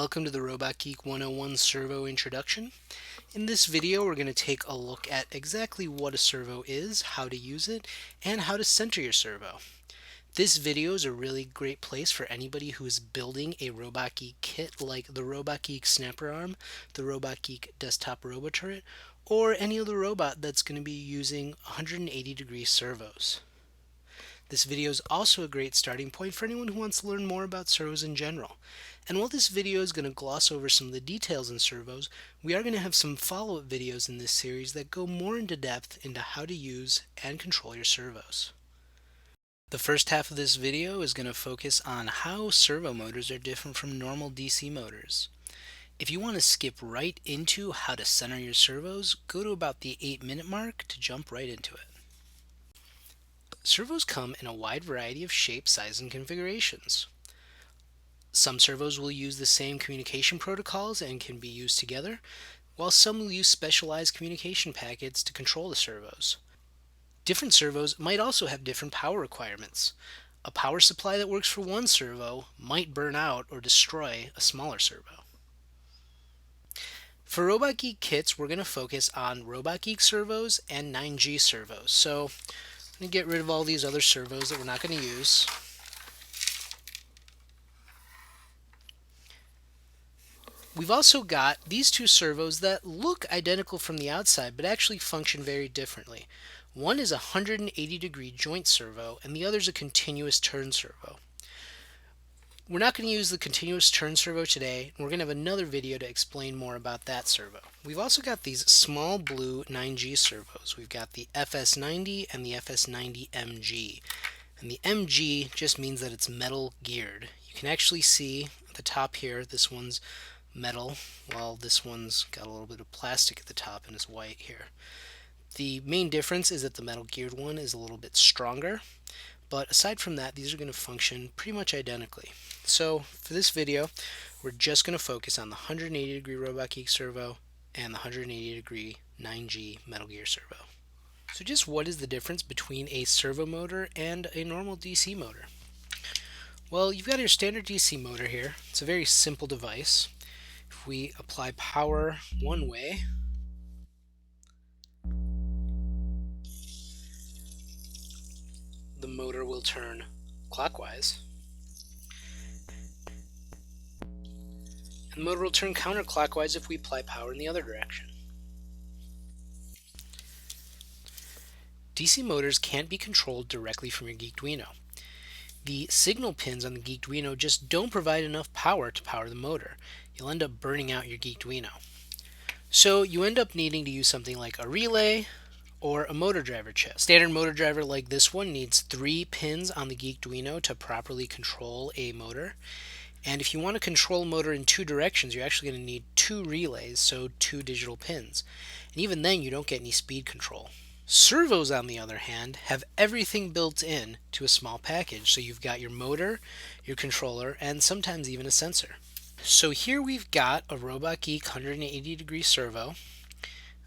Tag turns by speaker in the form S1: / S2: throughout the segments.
S1: Welcome to the RobotGeek 101 Servo Introduction. In this video, we're going to take a look at exactly what a servo is, how to use it, and how to center your servo. This video is a really great place for anybody who is building a RobotGeek kit like the RobotGeek Snapper Arm, the RobotGeek Desktop Roboturret, or any other robot that's going to be using 180-degree servos. This video is also a great starting point for anyone who wants to learn more about servos in general. And while this video is going to gloss over some of the details in servos, we are going to have some follow-up videos in this series that go more into depth into how to use and control your servos. The first half of this video is going to focus on how servo motors are different from normal DC motors. If you want to skip right into how to center your servos, go to about the 8-minute mark to jump right into it. Servos come in a wide variety of shapes, sizes, and configurations. Some servos will use the same communication protocols and can be used together, while some will use specialized communication packets to control the servos. Different servos might also have different power requirements. A power supply that works for one servo might burn out or destroy a smaller servo. For RobotGeek kits, we're going to focus on RobotGeek servos and 9G servos. So I'm going to get rid of all these other servos that we're not going to use. We've also got these two servos that look identical from the outside but actually function very differently. One is a 180-degree joint servo and the other is a continuous turn servo. We're not going to use the continuous turn servo today, and we're going to have another video to explain more about that servo. We've also got these small blue 9G servos. We've got the FS90 and the FS90MG. And the MG just means that it's metal geared. You can actually see at the top here, this one's metal, while this one's got a little bit of plastic at the top and is white here. The main difference is that the metal geared one is a little bit stronger. But aside from that, these are going to function pretty much identically. So for this video, we're just going to focus on the 180-degree RobotGeek servo and the 180-degree 9G Metal Gear servo. So just what is the difference between a servo motor and a normal DC motor? Well, you've got your standard DC motor here. It's a very simple device. If we apply power one way, the motor will turn clockwise, and the motor will turn counterclockwise if we apply power in the other direction. DC motors can't be controlled directly from your Geekduino. The signal pins on the Geekduino just don't provide enough power to power the motor. You'll end up burning out your Geekduino. So you end up needing to use something like a relay or a motor driver chip. Standard motor driver like this one needs 3 pins on the Geekduino to properly control a motor. And if you want to control a motor in 2 directions, you're actually going to need 2 relays, so 2 digital pins. And even then, you don't get any speed control. Servos, on the other hand, have everything built in to a small package. So you've got your motor, your controller, and sometimes even a sensor. So here we've got a RobotGeek 180-degree servo,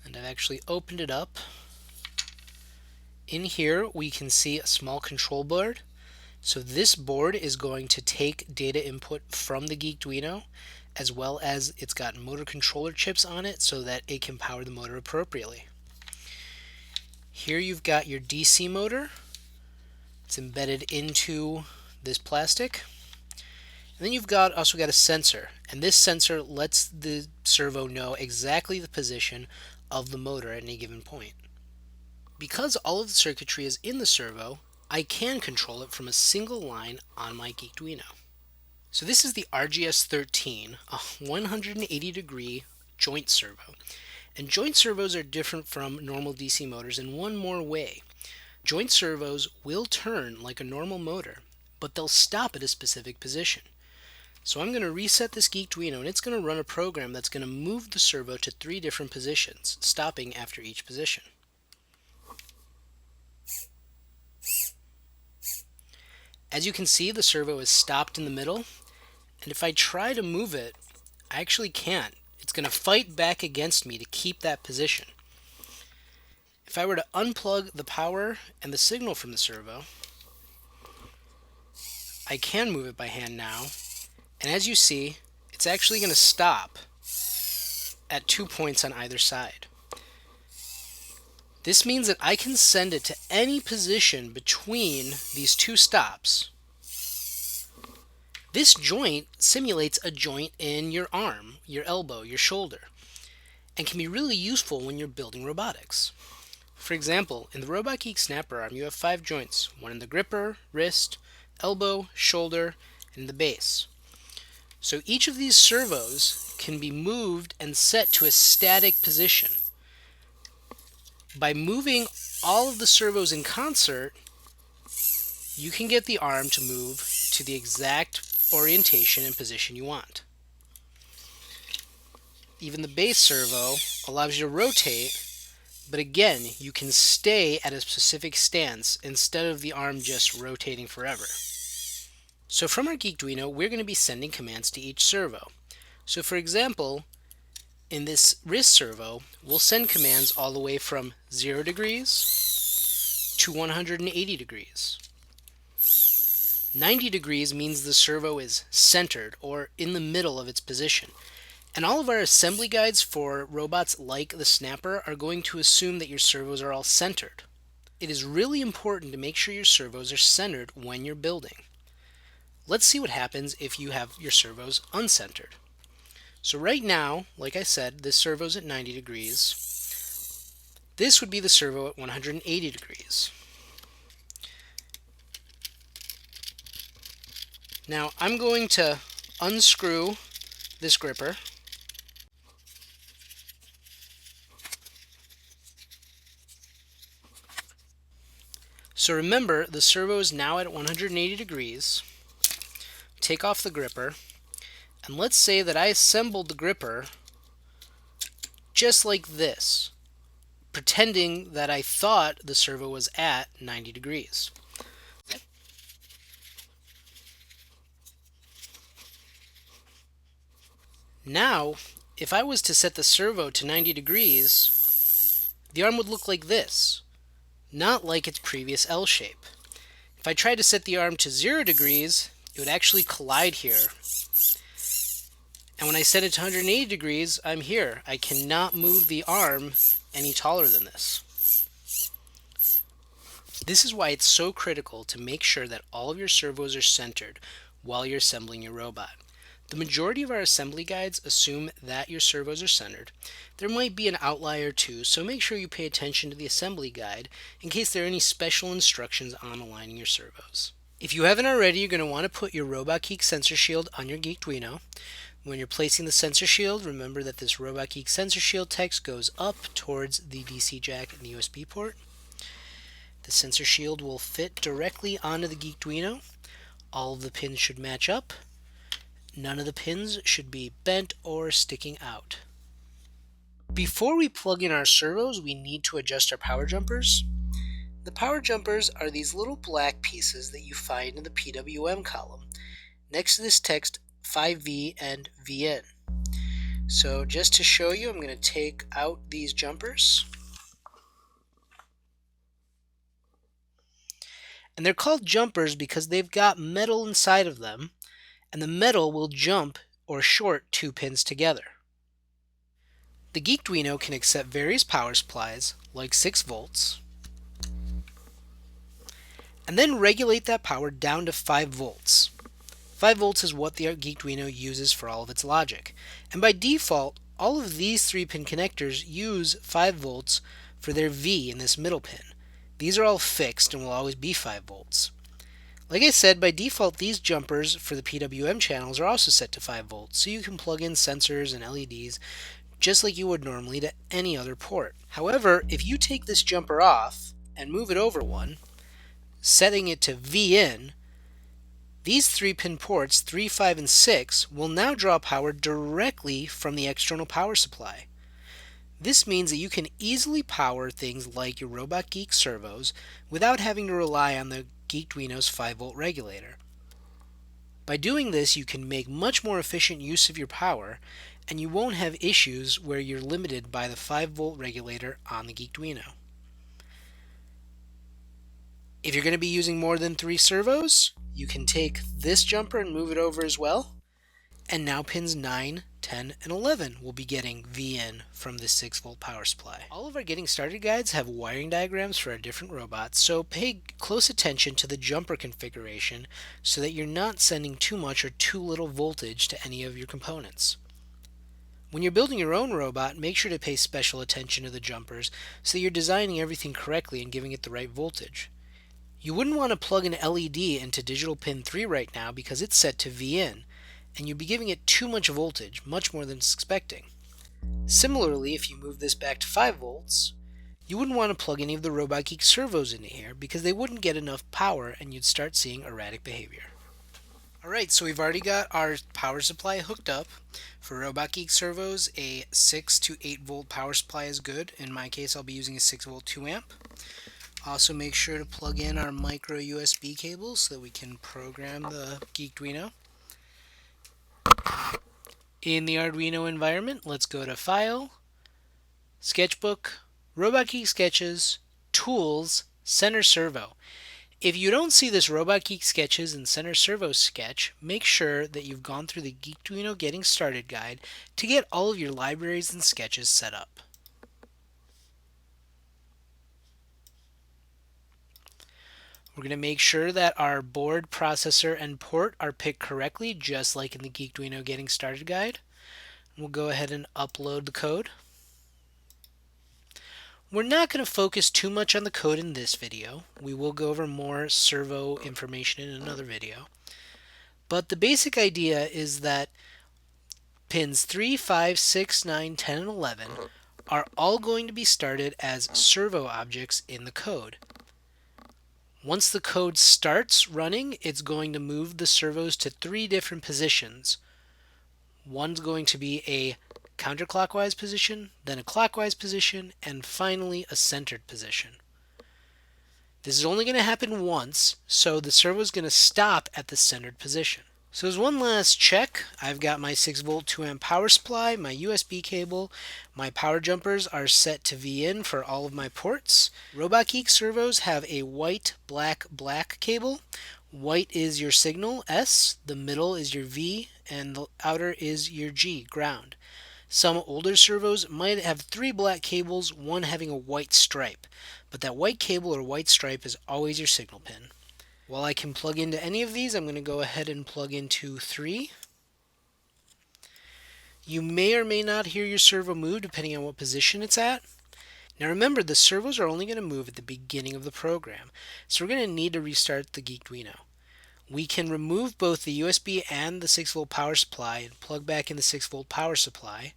S1: and I've actually opened it up. In here we can see a small control board. So this board is going to take data input from the Geekduino, as well as it's got motor controller chips on it so that it can power the motor appropriately. Here you've got your DC motor. It's embedded into this plastic. And then you've also got a sensor, and this sensor lets the servo know exactly the position of the motor at any given point. Because all of the circuitry is in the servo, I can control it from a single line on my Geekduino. So this is the RGS13, a 180-degree joint servo. And joint servos are different from normal DC motors in one more way. Joint servos will turn like a normal motor, but they'll stop at a specific position. So I'm going to reset this Geekduino, and it's going to run a program that's going to move the servo to 3 different positions, stopping after each position. As you can see, the servo is stopped in the middle, and if I try to move it, I actually can't. It's going to fight back against me to keep that position. If I were to unplug the power and the signal from the servo, I can move it by hand now, and as you see, it's actually going to stop at 2 points on either side. This means that I can send it to any position between these two stops. This joint simulates a joint in your arm, your elbow, your shoulder, and can be really useful when you're building robotics. For example, in the RobotGeek snapper arm, you have 5 joints, one in the gripper, wrist, elbow, shoulder, and the base. So each of these servos can be moved and set to a static position. By moving all of the servos in concert, you can get the arm to move to the exact orientation and position you want. Even the base servo allows you to rotate, but again, you can stay at a specific stance instead of the arm just rotating forever. So from our Geekduino, we're going to be sending commands to each servo. So for example, in this wrist servo, we'll send commands all the way from 0 degrees to 180 degrees. 90 degrees means the servo is centered or in the middle of its position. And all of our assembly guides for robots like the snapper are going to assume that your servos are all centered. It is really important to make sure your servos are centered when you're building. Let's see what happens if you have your servos uncentered. So right now, like I said, this servo's at 90 degrees. This would be the servo at 180 degrees. Now I'm going to unscrew this gripper. So remember, the servo is now at 180 degrees. Take off the gripper, and let's say that I assembled the gripper just like this, pretending that I thought the servo was at 90 degrees. Now, if I was to set the servo to 90 degrees, the arm would look like this, not like its previous L shape. If I tried to set the arm to 0 degrees, it would actually collide here. And when I set it to 180 degrees, I'm here. I cannot move the arm any taller than this. This is why it's so critical to make sure that all of your servos are centered while you're assembling your robot. The majority of our assembly guides assume that your servos are centered. There might be an outlier too, so make sure you pay attention to the assembly guide in case there are any special instructions on aligning your servos. If you haven't already, you're going to want to put your RobotGeek sensor shield on your Geekduino. When you're placing the sensor shield, remember that this RobotGeek sensor shield text goes up towards the DC jack and the USB port. The sensor shield will fit directly onto the Geekduino. All of the pins should match up. None of the pins should be bent or sticking out. Before we plug in our servos, we need to adjust our power jumpers. The power jumpers are these little black pieces that you find in the PWM column, next to this text 5V and VN. So just to show you, I'm going to take out these jumpers. And they're called jumpers because they've got metal inside of them, and the metal will jump or short 2 pins together. The Geekduino can accept various power supplies, like 6 volts, and then regulate that power down to 5 volts. 5 volts is what the Geekduino uses for all of its logic. And by default, all of these 3-pin connectors use 5 volts for their V in this middle pin. These are all fixed and will always be 5 volts. Like I said, by default, these jumpers for the PWM channels are also set to 5 volts, so you can plug in sensors and LEDs just like you would normally to any other port. However, if you take this jumper off and move it over one, setting it to V in, these 3-pin ports, 3, 5, and 6, will now draw power directly from the external power supply. This means that you can easily power things like your RobotGeek servos without having to rely on the Geekduino's 5-volt regulator. By doing this, you can make much more efficient use of your power, and you won't have issues where you're limited by the 5-volt regulator on the Geekduino. If you're going to be using more than 3 servos, you can take this jumper and move it over as well. And now pins 9, 10, and 11 will be getting VN from this 6-volt power supply. All of our getting started guides have wiring diagrams for our different robots, so pay close attention to the jumper configuration so that you're not sending too much or too little voltage to any of your components. When you're building your own robot, make sure to pay special attention to the jumpers so that you're designing everything correctly and giving it the right voltage. You wouldn't want to plug an LED into digital pin 3 right now because it's set to VN, and you'd be giving it too much voltage, much more than it's expecting. Similarly, if you move this back to 5 volts, you wouldn't want to plug any of the RobotGeek servos into here because they wouldn't get enough power and you'd start seeing erratic behavior. Alright, so we've already got our power supply hooked up. For RobotGeek servos, a 6 to 8 volt power supply is good. In my case, I'll be using a 6 volt 2 amp. Also make sure to plug in our micro USB cable so that we can program the Geekduino. In the Arduino environment, let's go to File, Sketchbook, RobotGeek Sketches, Tools, Center Servo. If you don't see this RobotGeek Sketches and Center Servo sketch, make sure that you've gone through the Geekduino Getting Started guide to get all of your libraries and sketches set up. We're going to make sure that our board, processor, and port are picked correctly, just like in the Geekduino Getting Started guide. We'll go ahead and upload the code. We're not going to focus too much on the code in this video. We will go over more servo information in another video. But the basic idea is that pins 3, 5, 6, 9, 10, and 11 are all going to be started as servo objects in the code. Once the code starts running, it's going to move the servos to 3 different positions. One's going to be a counterclockwise position, then a clockwise position, and finally a centered position. This is only going to happen once, so the servo is going to stop at the centered position. So as one last check, I've got my 6 volt 2 amp power supply, my USB cable, my power jumpers are set to VN for all of my ports. RobotGeek servos have a white, black, black cable. White is your signal, S, the middle is your V, and the outer is your G, ground. Some older servos might have 3 black cables, one having a white stripe, but that white cable or white stripe is always your signal pin. While I can plug into any of these, I'm going to go ahead and plug into 3. You may or may not hear your servo move depending on what position it's at. Now remember, the servos are only going to move at the beginning of the program, so we're going to need to restart the Geekduino. We can remove both the USB and the 6 volt power supply and plug back in the 6 volt power supply.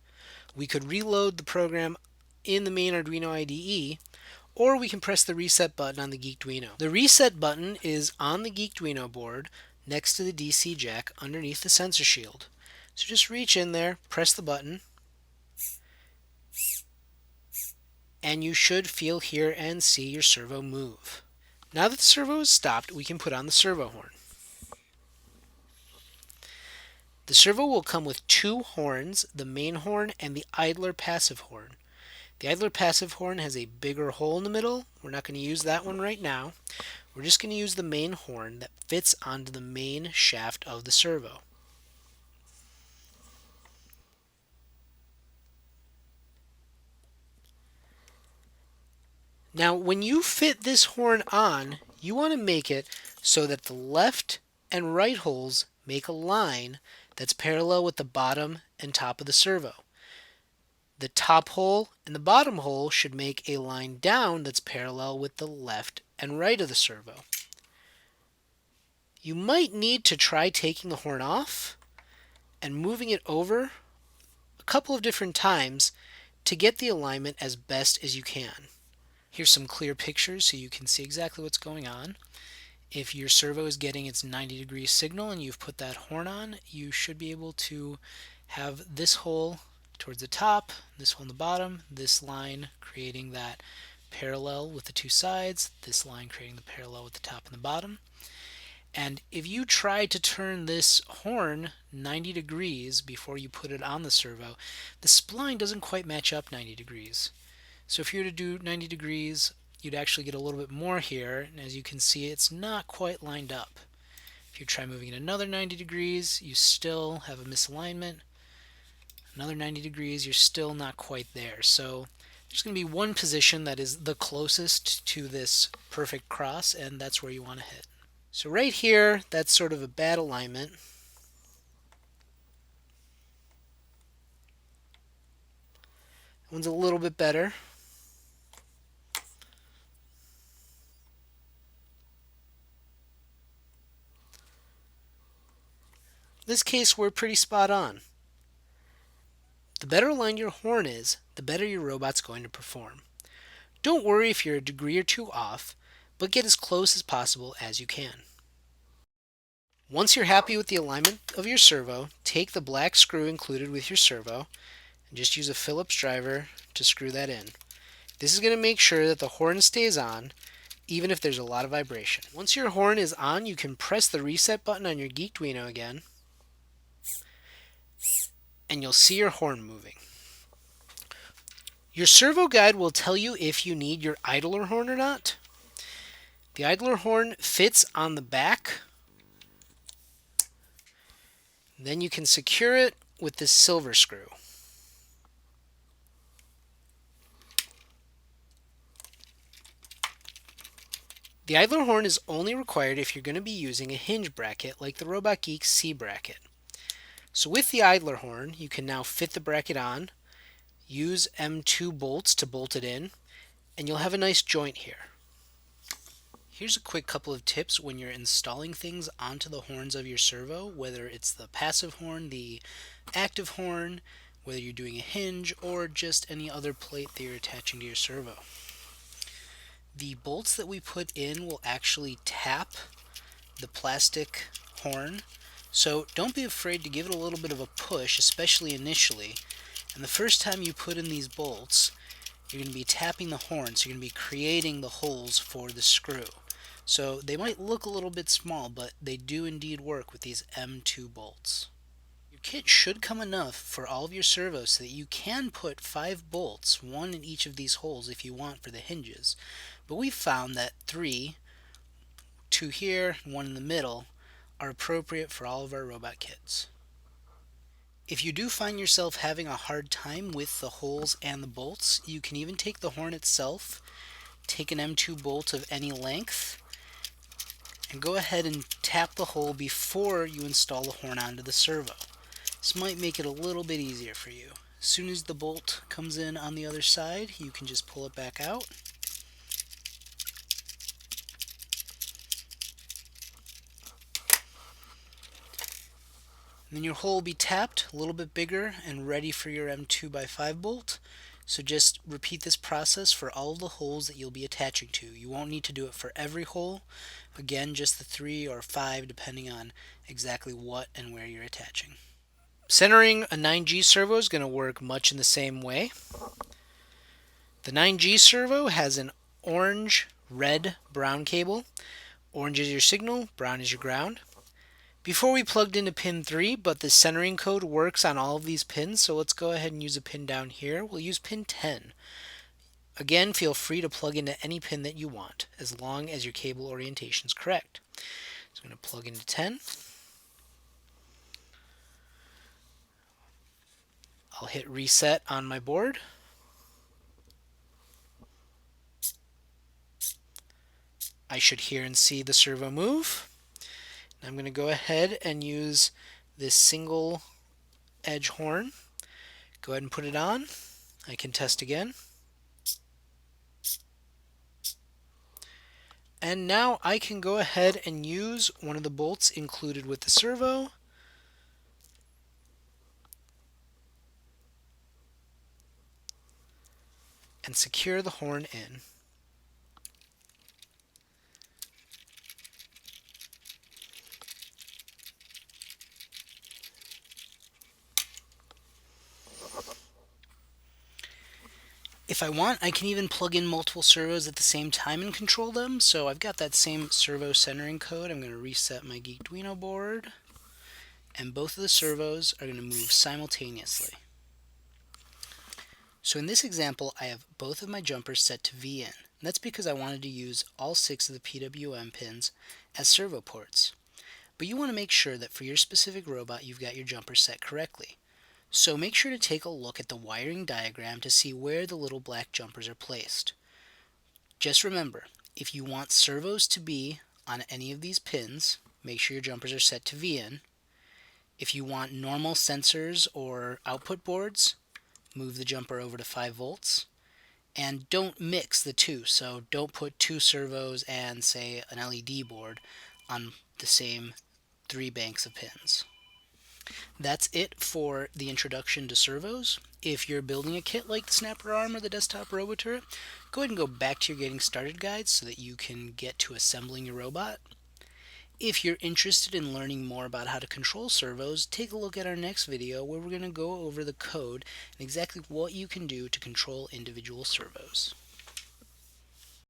S1: We could reload the program in the main Arduino IDE, or we can press the reset button on the Geekduino. The reset button is on the Geekduino board next to the DC jack underneath the sensor shield. So just reach in there, press the button, and you should feel, hear, and see your servo move. Now that the servo is stopped, we can put on the servo horn. The servo will come with 2 horns, the main horn and the idler passive horn. The idler passive horn has a bigger hole in the middle. We're not going to use that one right now. We're just going to use the main horn that fits onto the main shaft of the servo. Now, when you fit this horn on, you want to make it so that the left and right holes make a line that's parallel with the bottom and top of the servo. The top hole and the bottom hole should make a line down that's parallel with the left and right of the servo. You might need to try taking the horn off and moving it over a couple of different times to get the alignment as best as you can. Here's some clear pictures so you can see exactly what's going on. If your servo is getting its 90-degree signal and you've put that horn on, you should be able to have this hole towards the top, this hole in the bottom, this line creating that parallel with the 2 sides, this line creating the parallel with the top and the bottom. And if you try to turn this horn 90 degrees before you put it on the servo, the spline doesn't quite match up 90 degrees. So if you were to do 90 degrees, you'd actually get a little bit more here, and as you can see, it's not quite lined up. If you try moving it another 90 degrees, you still have a misalignment. Another 90 degrees, you're still not quite there. So there's going to be one position that is the closest to this perfect cross, and that's where you want to hit. So right here, that's sort of a bad alignment. One's a little bit better. In this case, we're pretty spot on. The better aligned your horn is, the better your robot's going to perform. Don't worry if you're a degree or two off, but get as close as possible as you can. Once you're happy with the alignment of your servo, take the black screw included with your servo and just use a Phillips driver to screw that in. This is going to make sure that the horn stays on even if there's a lot of vibration. Once your horn is on, you can press the reset button on your Geekduino again, and you'll see your horn moving. Your servo guide will tell you if you need your idler horn or not. The idler horn fits on the back. Then you can secure it with this silver screw. The idler horn is only required if you're going to be using a hinge bracket like the RobotGeek C bracket. So with the idler horn, you can now fit the bracket on, use M2 bolts to bolt it in, and you'll have a nice joint here. Here's a quick couple of tips when you're installing things onto the horns of your servo, whether it's the passive horn, the active horn, whether you're doing a hinge, or just any other plate that you're attaching to your servo. The bolts that we put in will actually tap the plastic horn, so don't be afraid to give it a little bit of a push, especially initially. And the first time you put in these bolts, you're going to be tapping the horn, so you're going to be creating the holes for the screw. So they might look a little bit small, but they do indeed work with these M2 bolts. Your kit should come enough for all of your servos so that you can put 5 bolts, one in each of these holes if you want for the hinges. But we've found that 3, 2 here, and 1 in the middle, are appropriate for all of our robot kits. If you do find yourself having a hard time with the holes and the bolts, you can even take the horn itself, take an M2 bolt of any length, and go ahead and tap the hole before you install the horn onto the servo. This might make it a little bit easier for you. As soon as the bolt comes in on the other side, you can just pull it back out. And then your hole will be tapped, a little bit bigger, and ready for your M2x5 bolt. So just repeat this process for all of the holes that you'll be attaching to. You won't need to do it for every hole. Again, just the 3 or 5 depending on exactly what and where you're attaching. Centering a 9G servo is going to work much in the same way. The 9G servo has an orange, red, brown cable. Orange is your signal, brown is your ground. Before we plugged into pin 3, but the centering code works on all of these pins, so let's go ahead and use a pin down here. We'll use pin 10. Again, feel free to plug into any pin that you want, as long as your cable orientation is correct. So I'm going to plug into 10. I'll hit reset on my board. I should hear and see the servo move. I'm going to go ahead and use this single edge horn. Go ahead and put it on. I can test again. And now I can go ahead and use one of the bolts included with the servo. And secure the horn in. If I want, I can even plug in multiple servos at the same time and control them. So I've got that same servo centering code. I'm going to reset my Geekduino board. And both of the servos are going to move simultaneously. So in this example, I have both of my jumpers set to VN. And that's because I wanted to use all 6 of the PWM pins as servo ports. But you want to make sure that for your specific robot you've got your jumpers set correctly. So make sure to take a look at the wiring diagram to see where the little black jumpers are placed. Just remember, if you want servos to be on any of these pins, make sure your jumpers are set to VIN. If you want normal sensors or output boards, move the jumper over to 5 volts. And don't mix the two, so don't put two servos and, say, an LED board on the same 3 banks of pins. That's it for the introduction to servos. If you're building a kit like the Snapper Arm or the Desktop Roboturret, go ahead and go back to your Getting Started guide so that you can get to assembling your robot. If you're interested in learning more about how to control servos, take a look at our next video where we're going to go over the code and exactly what you can do to control individual servos.